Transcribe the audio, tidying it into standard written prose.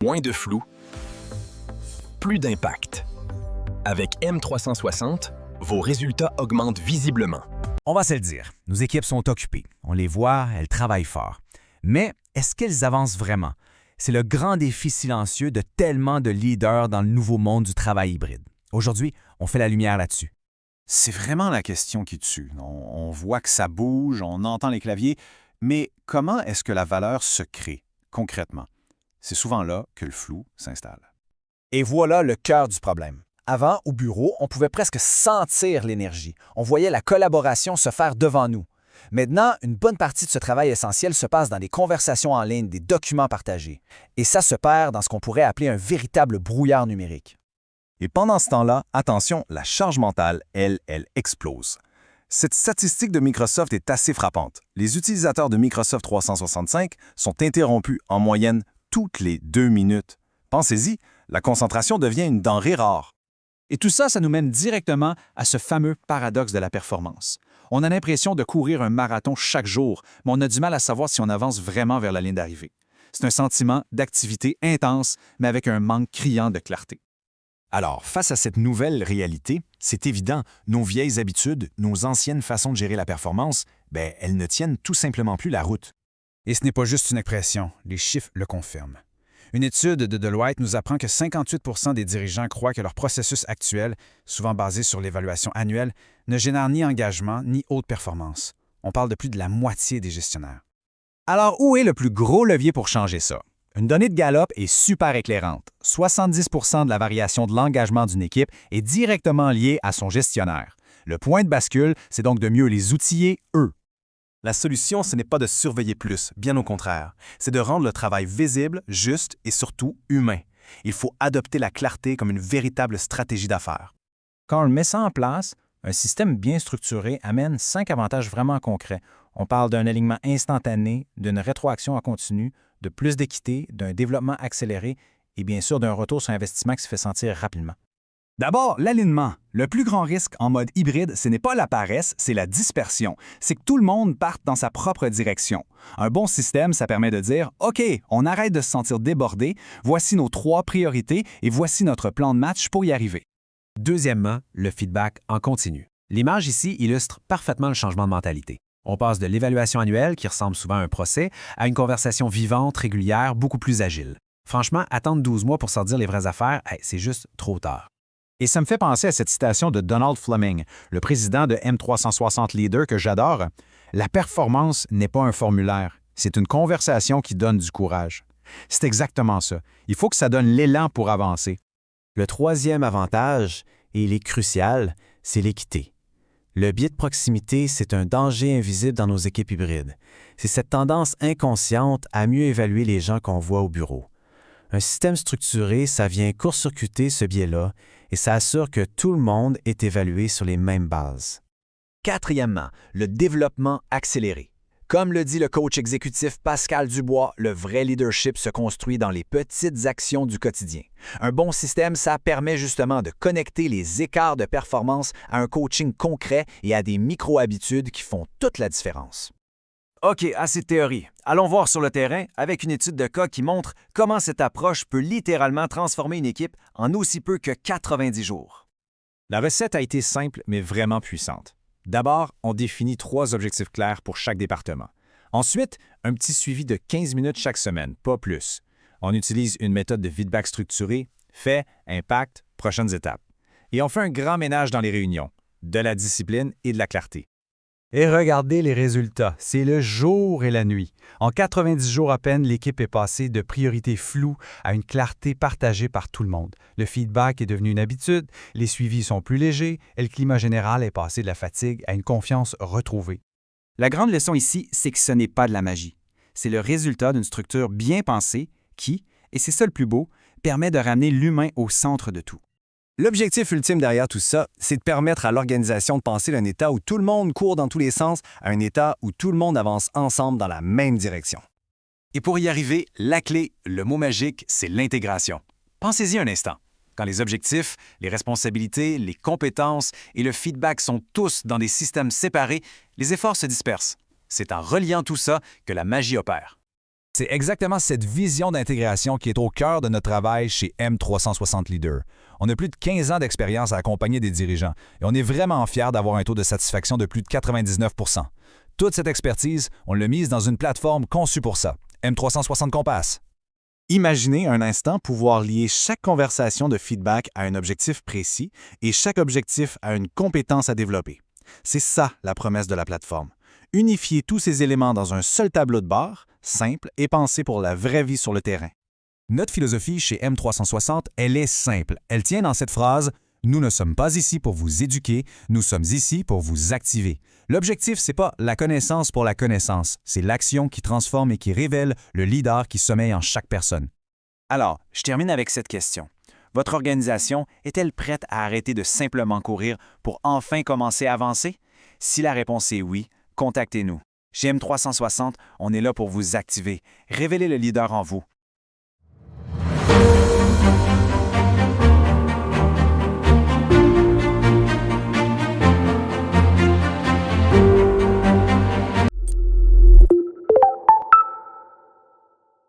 Moins de flou, plus d'impact. Avec M360, vos résultats augmentent visiblement. On va se le dire, nos équipes sont occupées. On les voit, elles travaillent fort. Mais est-ce qu'elles avancent vraiment? C'est le grand défi silencieux de tellement de leaders dans le nouveau monde du travail hybride. Aujourd'hui, on fait la lumière là-dessus. C'est vraiment la question qui tue. On voit que ça bouge, on entend les claviers, mais comment est-ce que la valeur se crée, concrètement? C'est souvent là que le flou s'installe. Et voilà le cœur du problème. Avant, au bureau, on pouvait presque sentir l'énergie. On voyait la collaboration se faire devant nous. Maintenant, une bonne partie de ce travail essentiel se passe dans des conversations en ligne, des documents partagés. Et ça se perd dans ce qu'on pourrait appeler un véritable brouillard numérique. Et pendant ce temps-là, attention, la charge mentale, elle explose. Cette statistique de Microsoft est assez frappante. Les utilisateurs de Microsoft 365 sont interrompus en moyenne toutes les 2 minutes. Pensez-y, la concentration devient une denrée rare. Et tout ça, ça nous mène directement à ce fameux paradoxe de la performance. On a l'impression de courir un marathon chaque jour, mais on a du mal à savoir si on avance vraiment vers la ligne d'arrivée. C'est un sentiment d'activité intense, mais avec un manque criant de clarté. Alors, face à cette nouvelle réalité, c'est évident, nos vieilles habitudes, nos anciennes façons de gérer la performance, elles ne tiennent tout simplement plus la route. Et ce n'est pas juste une expression, les chiffres le confirment. Une étude de Deloitte nous apprend que 58% des dirigeants croient que leur processus actuel, souvent basé sur l'évaluation annuelle, ne génère ni engagement ni haute performance. On parle de plus de la moitié des gestionnaires. Alors, où est le plus gros levier pour changer ça? Une donnée de Gallup est super éclairante. 70% de la variation de l'engagement d'une équipe est directement liée à son gestionnaire. Le point de bascule, c'est donc de mieux les outiller, eux. La solution, ce n'est pas de surveiller plus, bien au contraire. C'est de rendre le travail visible, juste et surtout humain. Il faut adopter la clarté comme une véritable stratégie d'affaires. Quand on met ça en place, un système bien structuré amène 5 avantages vraiment concrets. On parle d'un alignement instantané, d'une rétroaction en continu, de plus d'équité, d'un développement accéléré et bien sûr d'un retour sur investissement qui se fait sentir rapidement. D'abord, l'alignement. Le plus grand risque en mode hybride, ce n'est pas la paresse, c'est la dispersion. C'est que tout le monde parte dans sa propre direction. Un bon système, ça permet de dire « OK, on arrête de se sentir débordé, voici nos 3 priorités et voici notre plan de match pour y arriver. » Deuxièmement, le feedback en continu. L'image ici illustre parfaitement le changement de mentalité. On passe de l'évaluation annuelle, qui ressemble souvent à un procès, à une conversation vivante, régulière, beaucoup plus agile. Franchement, attendre 12 mois pour sortir les vraies affaires, c'est juste trop tard. Et ça me fait penser à cette citation de Donald Fleming, le président de M360 Leader que j'adore. « La performance n'est pas un formulaire, c'est une conversation qui donne du courage. » C'est exactement ça. Il faut que ça donne l'élan pour avancer. Le troisième avantage, et il est crucial, c'est l'équité. Le biais de proximité, c'est un danger invisible dans nos équipes hybrides. C'est cette tendance inconsciente à mieux évaluer les gens qu'on voit au bureau. Un système structuré, ça vient court-circuiter ce biais-là et ça assure que tout le monde est évalué sur les mêmes bases. Quatrièmement, le développement accéléré. Comme le dit le coach exécutif Pascal Dubois, le vrai leadership se construit dans les petites actions du quotidien. Un bon système, ça permet justement de connecter les écarts de performance à un coaching concret et à des micro-habitudes qui font toute la différence. OK, assez de théorie. Allons voir sur le terrain avec une étude de cas qui montre comment cette approche peut littéralement transformer une équipe en aussi peu que 90 jours. La recette a été simple mais vraiment puissante. D'abord, on définit 3 objectifs clairs pour chaque département. Ensuite, un petit suivi de 15 minutes chaque semaine, pas plus. On utilise une méthode de feedback structurée, fait, impact, prochaines étapes. Et on fait un grand ménage dans les réunions, de la discipline et de la clarté. Et regardez les résultats, c'est le jour et la nuit. En 90 jours à peine, l'équipe est passée de priorités floues à une clarté partagée par tout le monde. Le feedback est devenu une habitude, les suivis sont plus légers et le climat général est passé de la fatigue à une confiance retrouvée. La grande leçon ici, c'est que ce n'est pas de la magie. C'est le résultat d'une structure bien pensée qui, et c'est ça le plus beau, permet de ramener l'humain au centre de tout. L'objectif ultime derrière tout ça, c'est de permettre à l'organisation de passer d'un état où tout le monde court dans tous les sens à un état où tout le monde avance ensemble dans la même direction. Et pour y arriver, la clé, le mot magique, c'est l'intégration. Pensez-y un instant. Quand les objectifs, les responsabilités, les compétences et le feedback sont tous dans des systèmes séparés, les efforts se dispersent. C'est en reliant tout ça que la magie opère. C'est exactement cette vision d'intégration qui est au cœur de notre travail chez M360 Leader. On a plus de 15 ans d'expérience à accompagner des dirigeants et on est vraiment fiers d'avoir un taux de satisfaction de plus de 99 %. Toute cette expertise, on l'a mise dans une plateforme conçue pour ça, M360 Compass. Imaginez un instant pouvoir lier chaque conversation de feedback à un objectif précis et chaque objectif à une compétence à développer. C'est ça la promesse de la plateforme. Unifier tous ces éléments dans un seul tableau de bord, simple et pensé pour la vraie vie sur le terrain. Notre philosophie chez M360, elle est simple. Elle tient dans cette phrase « Nous ne sommes pas ici pour vous éduquer, nous sommes ici pour vous activer ». L'objectif, c'est pas la connaissance pour la connaissance, c'est l'action qui transforme et qui révèle le leader qui sommeille en chaque personne. Alors, je termine avec cette question. Votre organisation est-elle prête à arrêter de simplement courir pour enfin commencer à avancer? Si la réponse est oui, contactez-nous. Chez M360, on est là pour vous activer, révéler le leader en vous